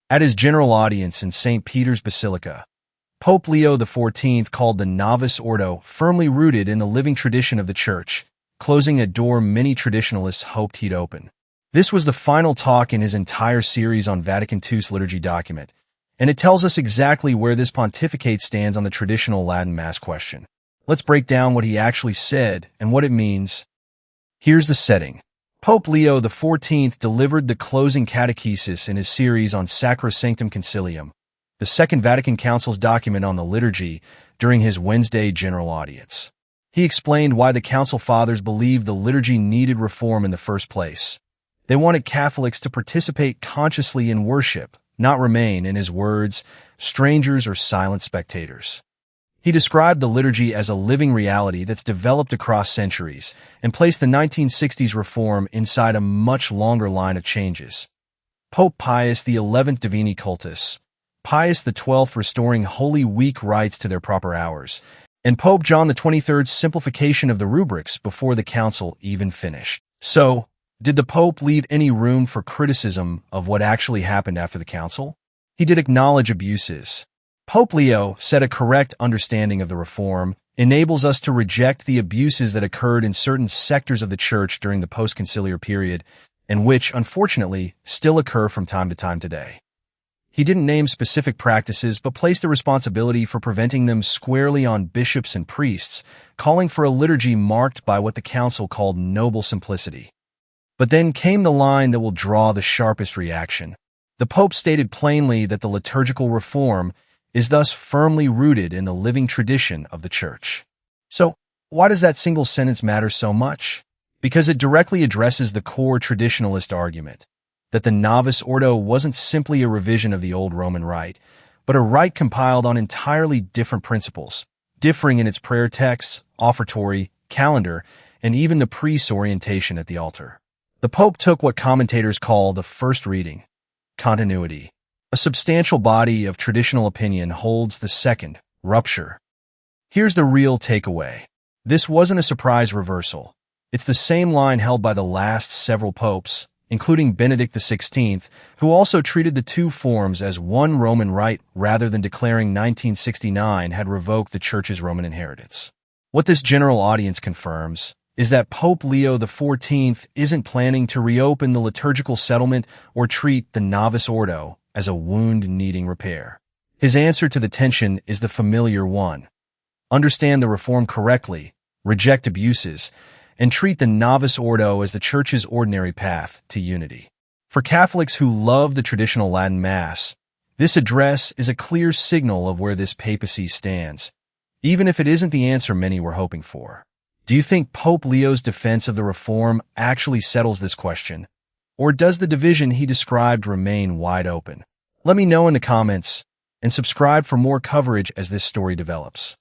At his general audience in St. Peter's Basilica, Pope Leo XIV called the Novus Ordo firmly rooted in the living tradition of the Church, closing a door many traditionalists hoped he'd open. This was the final talk in his entire series on Vatican II's liturgy document, and it tells us exactly where this pontificate stands on the traditional Latin Mass question. Let's break down what he actually said and what it means. Here's the setting. Pope Leo XIV delivered the closing catechesis in his series on Sacrosanctum Concilium, the Second Vatican Council's document on the liturgy, during his Wednesday general audience. He explained why the Council Fathers believed the liturgy needed reform in the first place. They wanted Catholics to participate consciously in worship, not remain, in his words, strangers or silent spectators. He described the liturgy as a living reality that's developed across centuries and placed the 1960s reform inside a much longer line of changes. Pope Pius XI Divini Cultus, Pius XII restoring Holy Week rites to their proper hours, and Pope John XXIII's simplification of the rubrics before the council even finished. So, did the Pope leave any room for criticism of what actually happened after the council? He did acknowledge abuses. Pope Leo said a correct understanding of the reform enables us to reject the abuses that occurred in certain sectors of the Church during the post-Conciliar period, and which, unfortunately, still occur from time to time today. He didn't name specific practices, but placed the responsibility for preventing them squarely on bishops and priests, calling for a liturgy marked by what the Council called noble simplicity. But then came the line that will draw the sharpest reaction. The Pope stated plainly that the liturgical reform is thus firmly rooted in the living tradition of the Church. So, why does that single sentence matter so much? Because it directly addresses the core traditionalist argument, that the Novus Ordo wasn't simply a revision of the old Roman rite, but a rite compiled on entirely different principles, differing in its prayer texts, offertory, calendar, and even the priest's orientation at the altar. The Pope took what commentators call the first reading, continuity. A substantial body of traditional opinion holds the second, rupture. Here's the real takeaway. This wasn't a surprise reversal. It's the same line held by the last several popes, including Benedict XVI, who also treated the two forms as one Roman rite rather than declaring 1969 had revoked the Church's Roman inheritance. What this general audience confirms is that Pope Leo XIV isn't planning to reopen the liturgical settlement or treat the Novus Ordo as a wound needing repair. His answer to the tension is the familiar one. Understand the reform correctly, reject abuses, and treat the Novus Ordo as the Church's ordinary path to unity. For Catholics who love the traditional Latin Mass, this address is a clear signal of where this papacy stands, even if it isn't the answer many were hoping for. Do you think Pope Leo's defense of the reform actually settles this question? Or does the division he described remain wide open? Let me know in the comments, and subscribe for more coverage as this story develops.